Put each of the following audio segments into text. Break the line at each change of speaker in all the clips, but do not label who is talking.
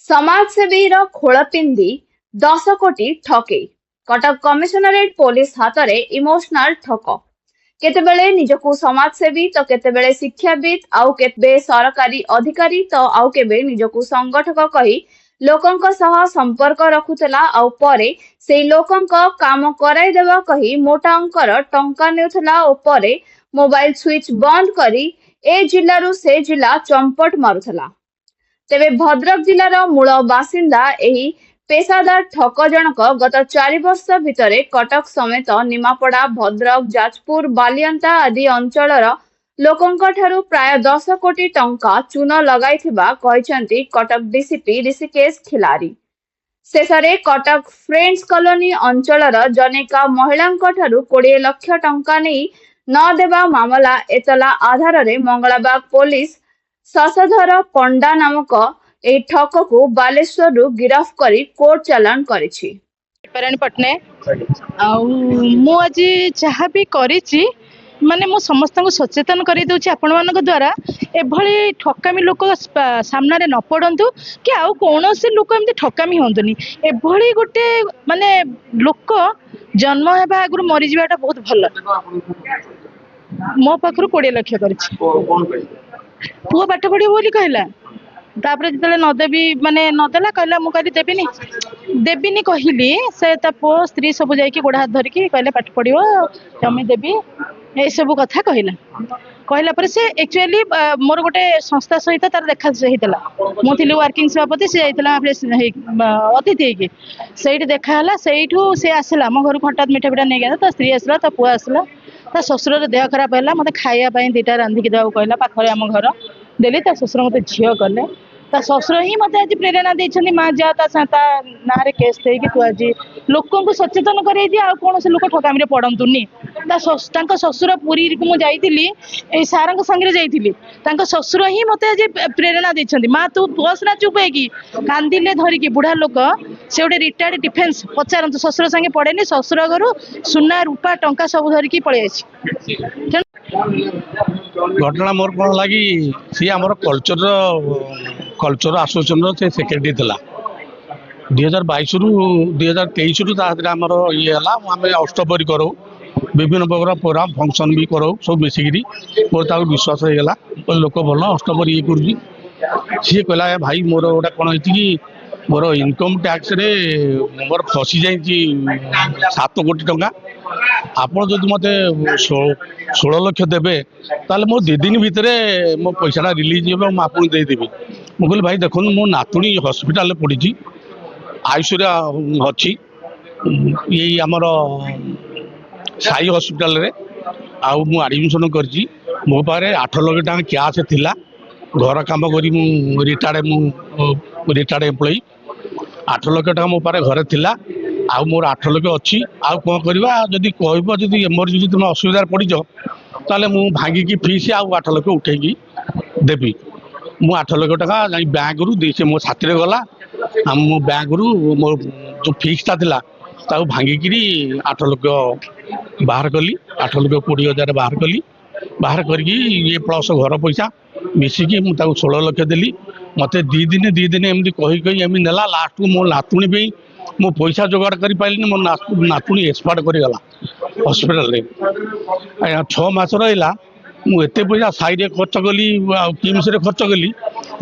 समाजसेवी खोलपिंदी 10 कोटी ठकेई Cuttack commissionerate police हाथ में इमोशनाल ठक केतेबेले निजकु समाजसेवी तो केतेबेले शिक्षाविद आउ केते सरकारी अधिकारी तो आउ केबे निजकु संगठक कही लोकंक सह संपर्क रखुतला आउ परे सेई लोकंक काम कराई देबा कही मोटा अंकर टंका नेउथला ओ परे मोबाइल स्विच बंद करी ए जिल्लारु से जिल्ला चंपट मारुथला। तेबे भद्रक जिलार मूल बासिंदा एही पेशादार ठक जनक गत 4 वर्ष भितरे कटक समेत निमापड़ा भद्रक जाजपुर बालियंता आदि अंचलर लोकंक ठारू प्राय 10 कोटी टंका चून लगाइथिबा कहिसेंती कटक डीसीपी ऋषिकेश खिलारी। शेषरे कटक फ्रेंड्स कॉलोनी अंचलर जनेका महिलांक ठारू 20 लाख टंका नहीं न देवा मामला एतला आधार रे मंगलाबाग पुलिस शशधर पंडा नामक ए ठक को बालेश्वर गिरफ्त करी कोर्ट चालान करिछि।
पटनायक मु आज जहाँ भी करी माने मु समस्त को सचेतन कर दूची आपण मान द्वारा एभली ठकामी लोक सामने न पड़तु कि आउ कौन से लोक एमती ठकामी हंतुनी एभली गोटे माने लोक जन्म होगा आगु मरी जावाटा बहुत भल। मो पाखर 20 लाख कर पुओ पाठ पढ़ी बोली कहला तापर जिते नदेवी माने नदेला कहला मु कह देवीनि देवीनि कहली से पु स्त्री सब जाकि गोड़ हाथ धरिकी कहले पाठ पढ़ो जमी देवी ये सब कथा कहला कहला पर से एक्चुअली मोर गोटे संस्था सहित तार देखा होता मुझे वर्किंग सभापति से अतिथि होगी से देखाला से आसला मो घर को हठात मिठा पिठा नहीं गया स्त्री आसला पुआ आसला शशुर देह खराब है मत खायापी 2टा रांधिकी देवा कहला पाखे आम घर देली शशुर मत झील कले शशुर ही मत आज प्रेरणा देती माँ जा ना केस दे कि तू आज लोक सचेतन कर कौन से लोक ठकामी पड़तुनि शशुर पुरी को मुझे सार संगे जाइली शशुर ही मत आज प्रेरणा देती माँ तू बस ना चुप है कांदिले धरिकी बुढ़ा लोक से गोटे रिटायर्ड डिफेन्स पचारत शशुर संगे पड़ेनि शशुर घर सुना रूपा टंका सब धरिकी पलि
घटना मोर कौन लगी सी आमर कल्चर आसोसिएशन से सेक्रेटरी थिला 2022 रु 2023 रु आमर ये आम अष्टपरी करो विभिन्न प्रकार प्रोग्राम फंक्शन भी करो सब मिसिकी मोर विश्वास होगा लोक भल अष्टपरी ये कर सी कहला भाई मोर गोटे कौन होती मोर इनकम टैक्स रे मोर फसी जा 7 कोटी टंका आपड़ जो मत 16 लाख देवे ताल मो 2 दिन भितर मो पैसा रिलीज हो आपको देदेवी मुझे भाई देखो मो नातुणी हस्पिटाल पड़ी आयुष अच्छी यही आमर साई हस्पिटाल रे आउ मु एडमिशन करची मो पारे 8 लाख टका कैश थिला घर काम करी मु रिटायर्ड एम्प्लॉई 8 लाख टका मो पारे घरे थिला आउ मोर 8 लाख अच्छी आउ कौन करवा जदि कह जदि एमरजेंसी तुम असुविधा पड़ज ताले मु भांगिकी फीस आउ 8 लाख उठेगी देवी मु 8 लाख टका जाई बैंक रु से मो साथी गला मो बैंक रु मो जो फिक्सटा थिला ताऊ भांगिकी 8 लाख बाहर कली 8 लाख 20,000 बाहर कली बाहर करके ये प्लस घर पैसा मिसिकी मुझे 16 लाख देली मत 2 दिन एमती कही एम नेला लास्ट को मो नातुणी पे मो पैसा जोगाड़ कर पारे मो नातुणी एक्सपायर करगला हस्पिटाल 6 मास रहा मुझे पैसा साई खर्च कली किम्स खर्च कली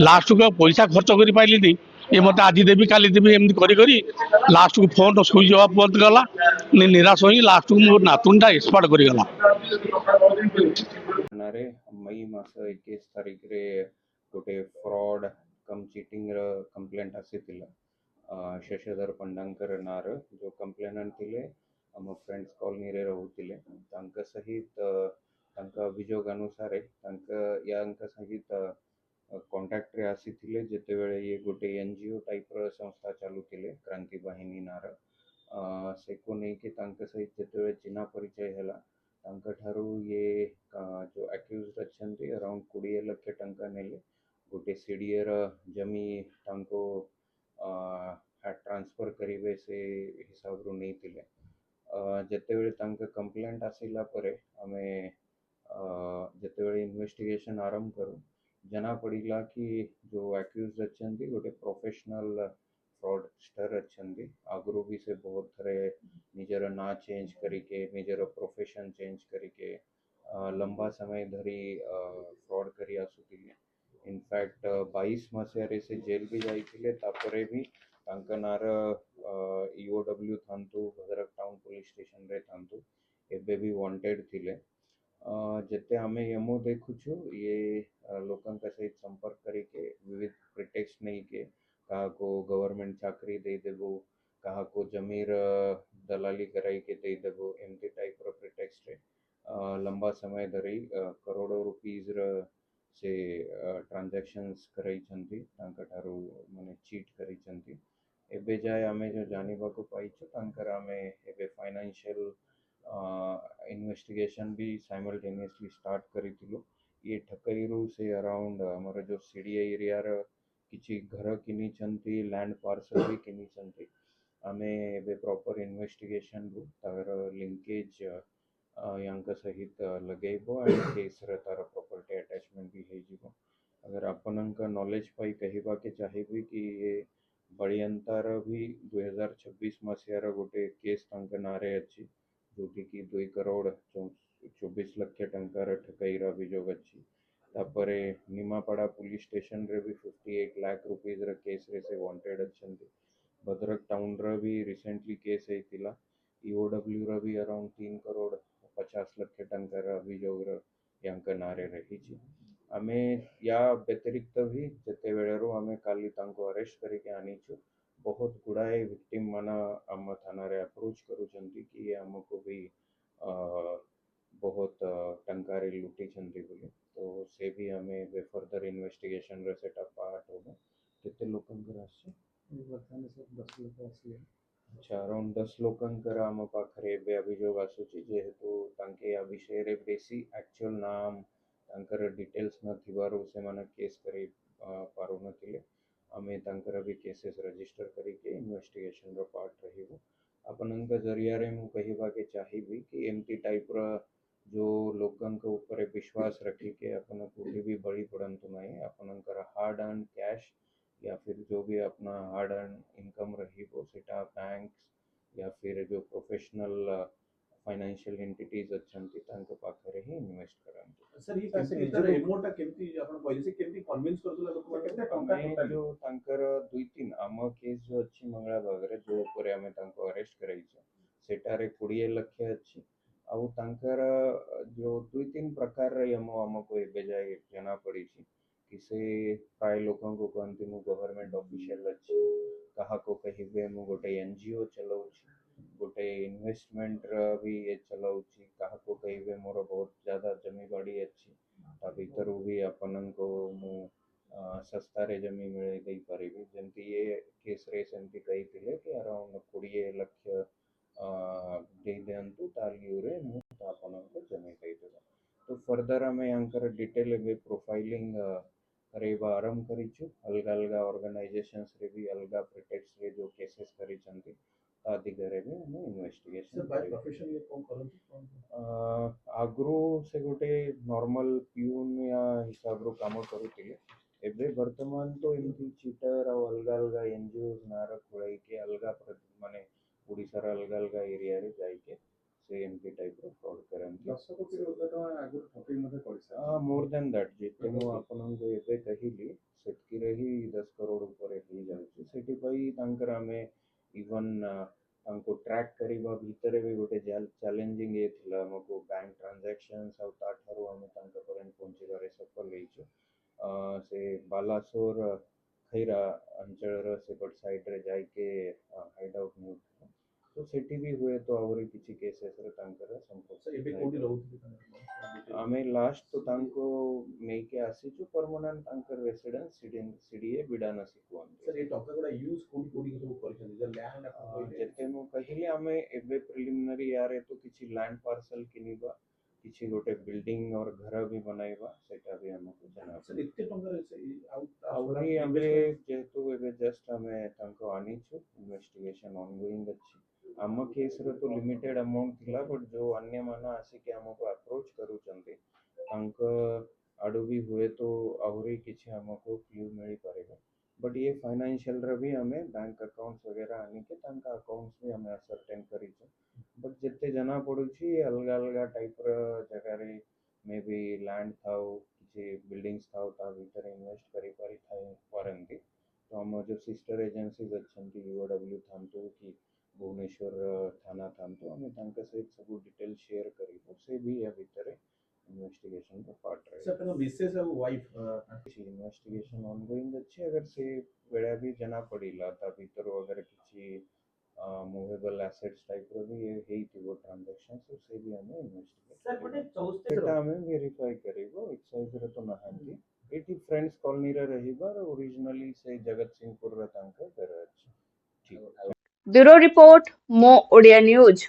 लास्ट को पैसा खर्च कर पारे ये मत आज देवी काली देवी एमती करी लास्ट को फोन स्विच ऑफ बंद गला निराश हो लास्ट को मोर नातुणीटा एक्सपायर करगला।
मई मास 21 तारीख रे गोटे फ्रॉड कम चीटिंग कंप्लेंट आसी शशधर पंडांकर नार जो कंप्लेनेंट थिले आम फ्रेंड्स कॉलोनी रे रहउतिले सहित अभियोग अनुसार सहित कांटेक्ट रे आसी थिले जेते बेले ये गोटे एनजीओ टाइप रो संस्था चालुतिले क्रांति बाहिनी नार से को नहीं कि सहित जेते चिन्हा परिचय हैला ठारू ये जो एक्यूज अच्छे अराउंड 20 लाख टंका नेले गोटे सीडीएर जमी तांको ट्रांसफर करिवे से हिसाब रू नहीं थिले जेते बेले तांका कंप्लेंट आसिला परे हमें जेते बेले इन्वेस्टिगेशन आरंभ करू जना पड़िला कि जो एक्यूज अच्छी गोटे प्रोफेशनल फ्रॉडस्टर अच्छी आगु भी से बहुत थरे निजर ना चेंज करके निजर प्रोफेशन चेंज करके लंबा समय धरी फ्रॉड करी आसुतिले इनफैक्ट 22 मसीह से जेल भी जाइए तापरे भी तांका नार ईओडब्ल्यू थांतु भद्रक टाउन पुलिस स्टेशन रे थांतु एबे भी वांटेड थिले जते आमे यमो देखुछु ये लोकन का सहित संपर्क करके विविध प्रिटेक्स्ट नहीं के कहा को गवर्नमेंट चाकरी दे देबो कहा को जमीर दलाली कराई के दे देबो एमती टाइप रो प्रिटेक्स्ट रे लंबा समय धरी करोड़ों रुपीज र से ट्रांजैक्शंस कराई छंती तांका ठारू माने चीट करी छंती एबे जाय आमे जो जानिबा को पाइछु तांकर आमे एबे फाइनेंशियल इन्वेस्टिगेशन भी साइमल्टेनियसली स्टार्ट करिथिलु ये ठकईरू से अराउंड हमर जो सीडीए एरिया र किछि घर किनी छंती लैंड पार्सल भी किनी छंती आमे एबे प्रॉपर इन्वेस्टिगेशन रु तार लिंकेज यांक सहित लगेबो एंड केस रे तार प्रॉपर्टी अटैचमेंट भी हे जिवो अगर आपनका नॉलेज पाई कहिबा के चाहिबी कि ये बड़ियंतार भी 2026 मसीहार गोटे केस तांक नारे अछि जोटी कि 2 करोड़ 24 लक्ष टंकार ठकईर अभियोग अछि तापरे निमापड़ा पुलिस स्टेशन रे भी 58 लाख रुपीज र केस रे से वांटेड अछंती भद्रक टाउन र भी रिसेंटली केस हेतिला ईओडब्ल्यू र भी अराउंड 3 करोड़ 50 लक्ष टंकार अभियोग र यांक नारे रहिछि आमे या व्यतिरिक्त भी जते बेलेरो आमे काली तांको अरेस्ट करके आनीछु बहुत गुड़ाए विक्टिम माना आम थाना रे अप्रोच करूछंती कि हमको भी बहुत टंकारे लुटी छंती बोली तो से भी हमें वे फर्दर इन्वेस्टिगेशन रे सेटअप पार्ट होगा केते लोकंकर आछे
वर्तमान सर 10 लोक आसिले
अच्छा अराउंड 10 लोकंकर आम पाखरे एबे अभियोग आसुची जेहेतु तांके आ विषय रे बेसी एक्चुअल नाम तांकर डिटेल्स न थिबारु से माने केस करी पारु नथिले आमे तांकर भी केसेस रजिस्टर करिके इन्वेस्टिगेशन रो पार्ट रहिबो आपनका जरिया रे मु कहिबा के चाहिबी कि एमती टाइप रो जो लोकंक ऊपर विश्वास रखी के अपन कोई भी बड़ी पड़ंतु नहीं आपनकर हार्ड अर्न कैश या फिर जो भी अपना हार्ड अर्न इनकम रही वो सेटा बैंक्स या फिर जो प्रोफेशनल फाइनेंशियल एंटिटीज अच्छंती तांक पाखरे ही इन्वेस्ट करंतु
सर ये पैसे इधर एमोटा केमती आपण पहिले से केमती कन्विंस करतला लोक केते टंका
आमे
टोटल
जो तांकर 2-3 आम केस जो अच्छी मंगला भागरे जो ऊपर आमे तांको अरेस्ट कराइछ सेटारे 20 लाख अच्छी ଆଉ ତାଙ୍କର जो 2-3 प्रकार हमको एबे जाए जना पड़ी कि से प्राय लोकों को कहती मु गवर्नमेंट ऑफिशियल अच्छी कहा को कहिबे मु गोटे एनजीओ चलाउछि गोटे इन्वेस्टमेंट भी ये चलाउछि कहा को कहिबे मोर बहुत ज्यादा जमी बाड़ी अच्छी ता भीतर भी अपन को मु सस्ता रे जमी मिले दे परिबी जेंति ये केस रे सेंति कहिथिले कि अराउंड 20 लाख दे दिंतु तालियूरे मु आपनको जमी देदेबा तो फर्दर आम यांकर डिटेल एबे प्रोफाइलिंग करेबा आरंभ करिछु अलग अलग ऑर्गेनाइजेशंस रे भी अलग प्रिटेक्ट्स रे जो केसेस करिसंती ता दिगरे भी हम इन्वेस्टिगेशन
सर बाय प्रोफेशन ये कौन करंती
आगु से गोटे नॉर्मल प्यून या हिसाब रो काम करूतिले एबे वर्तमान तो एमती चीटर और अलग अलग एनजीओ नार खोलाई के अलग माने ओडिसा रा अलग अलग एरिया रे जाई के से एमती टाइप रो फ्रॉड करंती
10 कोटी टका आगु ठकै मते पड़िसा
मोर देन दैट जेते मु आपन को एबे कहिली सेतकी रही 10 करोड़ ऊपर ही जाउची सेठी पई तांकर हमें इवन तांको ट्रैक करिबा भीतर भी गोटे चैलेंजिंग ये थिला हमको बैंक ट्रांजैक्शंस और ताठारो हम तांका परन पहुंचीबारे सफल होइछु से बालासोर खैरा अंचल सेपट साइड रे जाई के हाइड आउट न्यू तो सेठी भी हुए तो और किछि केसेस रे तांकर
सर एबे कोडी रहउथि
आमे लास्ट तो तांको नै के आसीछु परमानेंट तांकर रेसिडेंस सीडीए बिडानासी कोन
सर ये टका गुडा यूज कोडी कोडी के सब करछन जे लैंड अपन कोइले
जेते मु कहिले आमे एबे प्रिलिमिनरी यारे तो किछि लैंड पार्सल किनिबा किछि गोटे बिल्डिंग और घर भी बनाइबा सेटा भी हमको जना
सर इत्ते टका रे से
आउरी आमे जेतु एबे जस्ट आमे तांको आनिछु इन्वेस्टिगेशन ऑनगोइंग अछि आम केस रे तो लिमिटेड अमाउंट थिला बट जो अन्य माना आसी के हमको अप्रोच करूचंती तांको आडू भी हुए तो आहरी किसी हमको क्लू मिल पारेगा बट ये फाइनेंशियल भी हमें बैंक अकाउंट्स वगैरह आने के तांका अकाउंट्स भी हमें असरटेन करी बट जिते जना पड़ुछि अलग अलग टाइप जगह रे मे बी लैंड थाउ किसी बिल्डिंग्स थाउ ता भीतर इन्वेस्ट करी पारी थाई पारंती तो हम जो सिस्टर एजेंसीज अच्छी यूओडब्ल्यू थांतु कि भुवनेश्वर थाना थांतु हमें तांका सहित सब डिटेल शेयर करी से भी या भीतर इन्वेस्टिगेशन का पार्ट
सर
रहे
तक मिसेस और वाइफ
किसी इन्वेस्टिगेशन ऑनगोइंग अच्छे अगर से बेड़ा भी जना पड़ीला ता भीतर अगर किसी मूवेबल एसेट्स टाइप रो भी ये हेई थिबो ट्रांजैक्शन से भी हमें
सर गोटे
इन्वेस्टिगेट सेटा हमें वेरीफाई करिवो एक्साइज रे तो नहांती एटी फ्रेंड्स कॉलोनी रे रहिबार ओरिजिनली से जगत सिंहपुर रे तांका घर अछि ठीक
ब्यूरो रिपोर्ट मो ओडिया न्यूज।